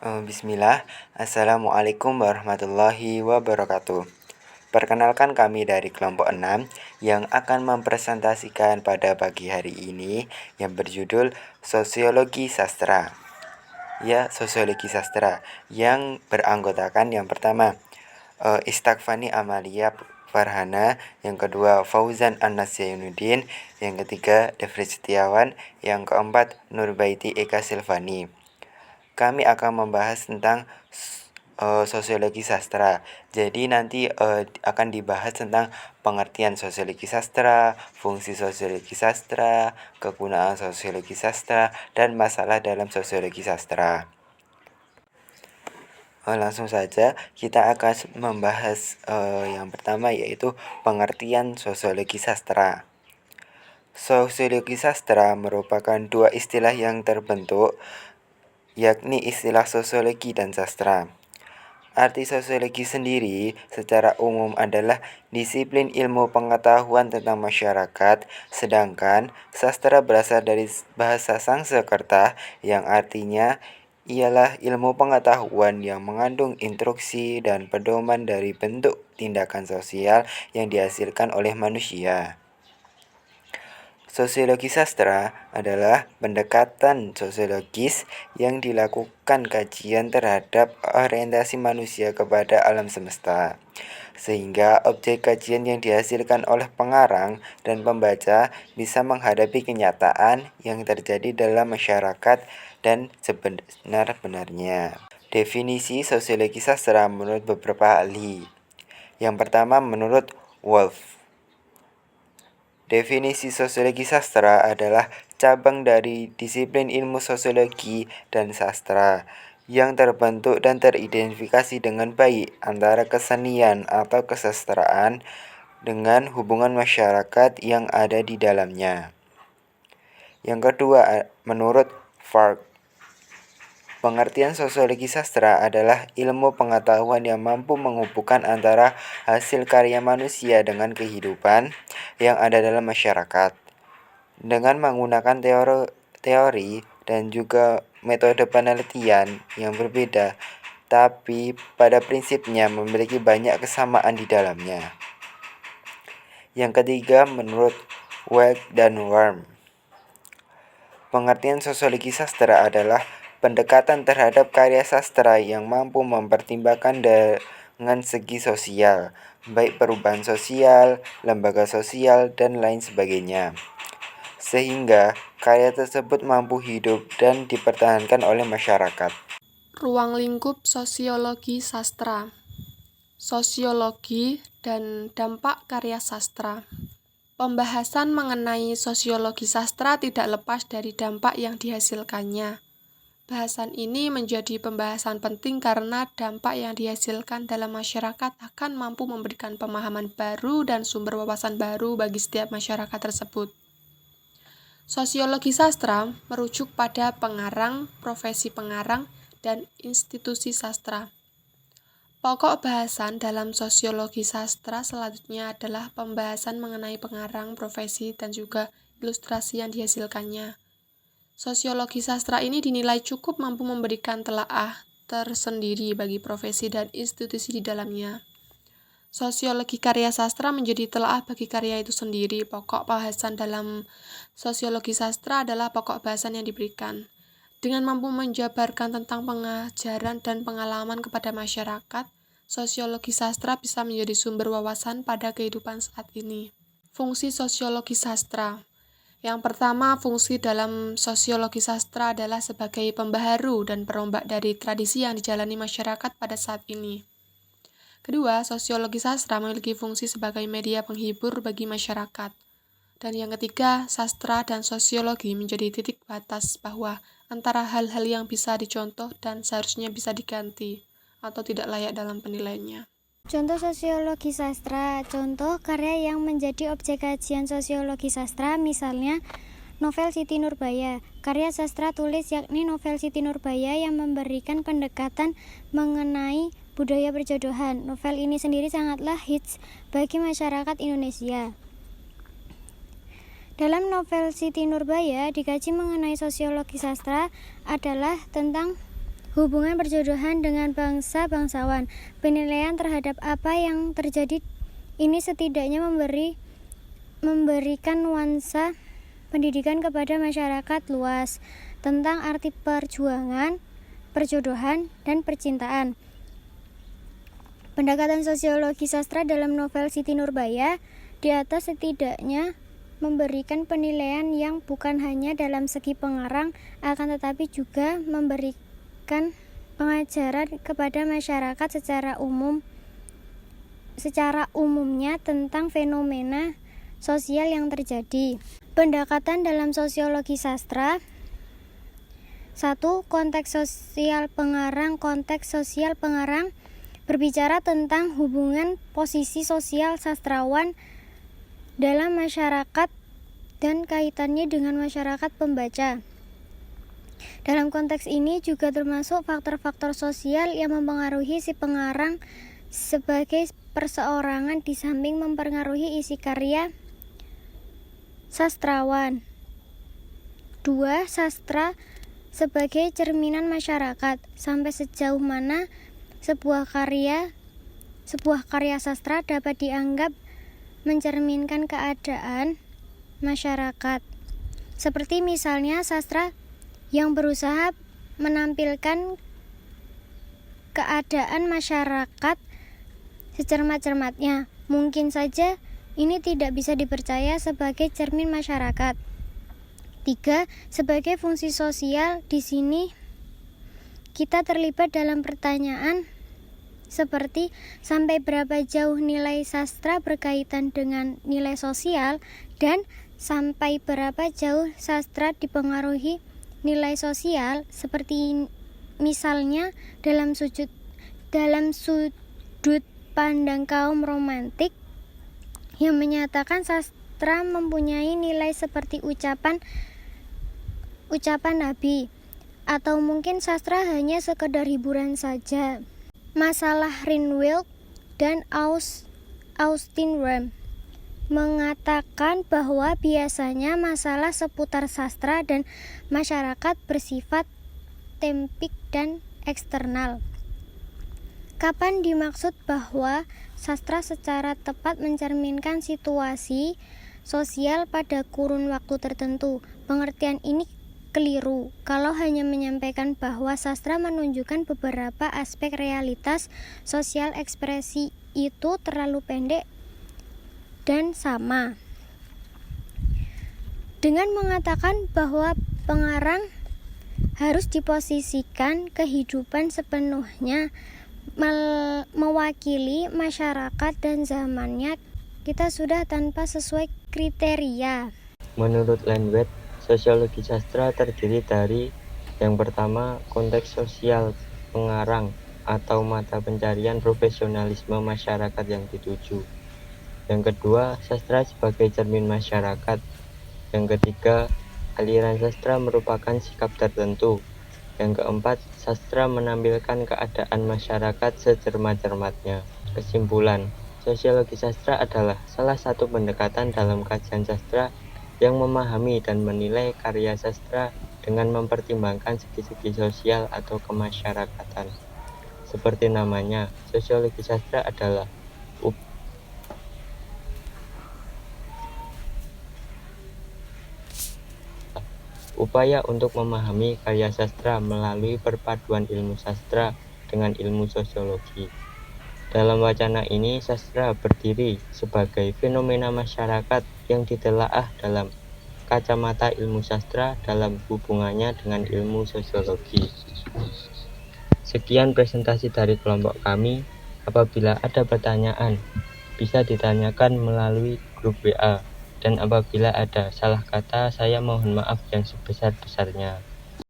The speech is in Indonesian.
Bismillah, Assalamualaikum warahmatullahi wabarakatuh. Perkenalkan kami dari kelompok 6 yang akan mempresentasikan pada pagi hari ini yang berjudul Sosiologi Sastra. Sosiologi Sastra yang beranggotakan yang pertama Istakfani Amalia Farhana, yang kedua Fauzan An-Nasyainuddin, yang ketiga Devri Setiawan, yang keempat Nurbaiti Eka Silvani. Kami akan membahas tentang sosiologi sastra. Jadi nanti akan dibahas tentang pengertian sosiologi sastra, fungsi sosiologi sastra, kegunaan sosiologi sastra, dan masalah dalam sosiologi sastra. Langsung saja kita akan membahas yang pertama, yaitu pengertian sosiologi sastra. Sosiologi sastra merupakan dua istilah yang terbentuk, yakni istilah sosiologi dan sastra. Arti sosiologi sendiri secara umum adalah disiplin ilmu pengetahuan tentang masyarakat, sedangkan sastra berasal dari bahasa Sanskerta yang artinya ialah ilmu pengetahuan yang mengandung instruksi dan pedoman dari bentuk tindakan sosial yang dihasilkan oleh manusia. Sosiologi sastra adalah pendekatan sosiologis yang dilakukan kajian terhadap orientasi manusia kepada alam semesta, sehingga objek kajian yang dihasilkan oleh pengarang dan pembaca bisa menghadapi kenyataan yang terjadi dalam masyarakat dan sebenar-benarnya. Definisi sosiologi sastra menurut beberapa ahli. Yang pertama, menurut Wolff, definisi sosiologi sastra adalah cabang dari disiplin ilmu sosiologi dan sastra yang terbentuk dan teridentifikasi dengan baik antara kesenian atau kesastraan dengan hubungan masyarakat yang ada di dalamnya. Yang kedua, menurut Fark, pengertian sosiologi sastra adalah ilmu pengetahuan yang mampu menghubungkan antara hasil karya manusia dengan kehidupan yang ada dalam masyarakat dengan menggunakan teori dan juga metode penelitian yang berbeda, tapi pada prinsipnya memiliki banyak kesamaan di dalamnya. Yang ketiga, menurut Weck dan Worm, pengertian sosiologi sastra adalah pendekatan terhadap karya sastra yang mampu mempertimbangkan dengan segi sosial, baik perubahan sosial, lembaga sosial, dan lain sebagainya, sehingga karya tersebut mampu hidup dan dipertahankan oleh masyarakat. Ruang lingkup sosiologi sastra. Sosiologi dan dampak karya sastra. Pembahasan mengenai sosiologi sastra tidak lepas dari dampak yang dihasilkannya. Bahasan ini menjadi pembahasan penting karena dampak yang dihasilkan dalam masyarakat akan mampu memberikan pemahaman baru dan sumber wawasan baru bagi setiap masyarakat tersebut. Sosiologi sastra merujuk pada pengarang, profesi pengarang, dan institusi sastra. Pokok bahasan dalam sosiologi sastra selanjutnya adalah pembahasan mengenai pengarang, profesi, dan juga ilustrasi yang dihasilkannya. Sosiologi sastra ini dinilai cukup mampu memberikan telaah tersendiri bagi profesi dan institusi di dalamnya. Sosiologi karya sastra menjadi telaah bagi karya itu sendiri. Pokok bahasan dalam sosiologi sastra adalah pokok bahasan yang diberikan. Dengan mampu menjabarkan tentang pengajaran dan pengalaman kepada masyarakat, sosiologi sastra bisa menjadi sumber wawasan pada kehidupan saat ini. Fungsi sosiologi sastra. Yang pertama, fungsi dalam sosiologi sastra adalah sebagai pembaharu dan perombak dari tradisi yang dijalani masyarakat pada saat ini. Kedua, sosiologi sastra memiliki fungsi sebagai media penghibur bagi masyarakat. Dan yang ketiga, sastra dan sosiologi menjadi titik batas bahwa antara hal-hal yang bisa dicontoh dan seharusnya bisa diganti atau tidak layak dalam penilaiannya. Contoh sosiologi sastra, contoh karya yang menjadi objek kajian sosiologi sastra, misalnya novel Siti Nurbaya. Karya sastra tulis yakni novel Siti Nurbaya yang memberikan pendekatan mengenai budaya perjodohan. Novel ini sendiri sangatlah hits bagi masyarakat Indonesia. Dalam novel Siti Nurbaya dikaji mengenai sosiologi sastra adalah tentang hubungan perjodohan dengan bangsa-bangsawan. Penilaian terhadap apa yang terjadi ini setidaknya memberikan nuansa pendidikan kepada masyarakat luas tentang arti perjuangan, perjodohan, dan percintaan. Pendekatan sosiologi sastra dalam novel Siti Nurbaya di atas setidaknya memberikan penilaian yang bukan hanya dalam segi pengarang, akan tetapi juga memberikan pengajaran kepada masyarakat secara umumnya tentang fenomena sosial yang terjadi. Pendekatan dalam sosiologi sastra. 1. Konteks sosial pengarang. Konteks sosial pengarang berbicara tentang hubungan posisi sosial sastrawan dalam masyarakat dan kaitannya dengan masyarakat pembaca. Dalam konteks ini juga termasuk faktor-faktor sosial yang mempengaruhi si pengarang sebagai perseorangan di samping mempengaruhi isi karya sastrawan. 2. Sastra sebagai cerminan masyarakat. Sampai sejauh mana sebuah karya sastra dapat dianggap mencerminkan keadaan masyarakat. Seperti misalnya sastra yang berusaha menampilkan keadaan masyarakat secermat-cermatnya. Mungkin saja ini tidak bisa dipercaya sebagai cermin masyarakat. 3. Sebagai fungsi sosial, di sini kita terlibat dalam pertanyaan seperti sampai berapa jauh nilai sastra berkaitan dengan nilai sosial dan sampai berapa jauh sastra dipengaruhi nilai sosial, seperti misalnya dalam sudut pandang kaum romantik yang menyatakan sastra mempunyai nilai seperti ucapan Nabi, atau mungkin sastra hanya sekedar hiburan saja. Masalah Rinwild dan Austin Rem mengatakan bahwa biasanya masalah seputar sastra dan masyarakat bersifat tempik dan eksternal. Kapan dimaksud bahwa sastra secara tepat mencerminkan situasi sosial pada kurun waktu tertentu? Pengertian ini keliru kalau hanya menyampaikan bahwa sastra menunjukkan beberapa aspek realitas sosial. Ekspresi itu terlalu pendek dan sama dengan mengatakan bahwa pengarang harus diposisikan kehidupan sepenuhnya mewakili masyarakat dan zamannya. Kita sudah tanpa sesuai kriteria. Menurut Landwet, sosiologi sastra terdiri dari yang pertama, konteks sosial pengarang atau mata pencarian profesionalisme masyarakat yang dituju. Yang kedua, sastra sebagai cermin masyarakat. Yang ketiga, aliran sastra merupakan sikap tertentu. Yang keempat, sastra menampilkan keadaan masyarakat secermat-cermatnya. Kesimpulan, sosiologi sastra adalah salah satu pendekatan dalam kajian sastra yang memahami dan menilai karya sastra dengan mempertimbangkan segi-segi sosial atau kemasyarakatan. Seperti namanya, sosiologi sastra adalah upaya untuk memahami karya sastra melalui perpaduan ilmu sastra dengan ilmu sosiologi. Dalam wacana ini, sastra berdiri sebagai fenomena masyarakat yang ditelaah dalam kacamata ilmu sastra dalam hubungannya dengan ilmu sosiologi. Sekian presentasi dari kelompok kami. Apabila ada pertanyaan, bisa ditanyakan melalui grup WA. Dan apabila ada salah kata, saya mohon maaf yang sebesar-besarnya.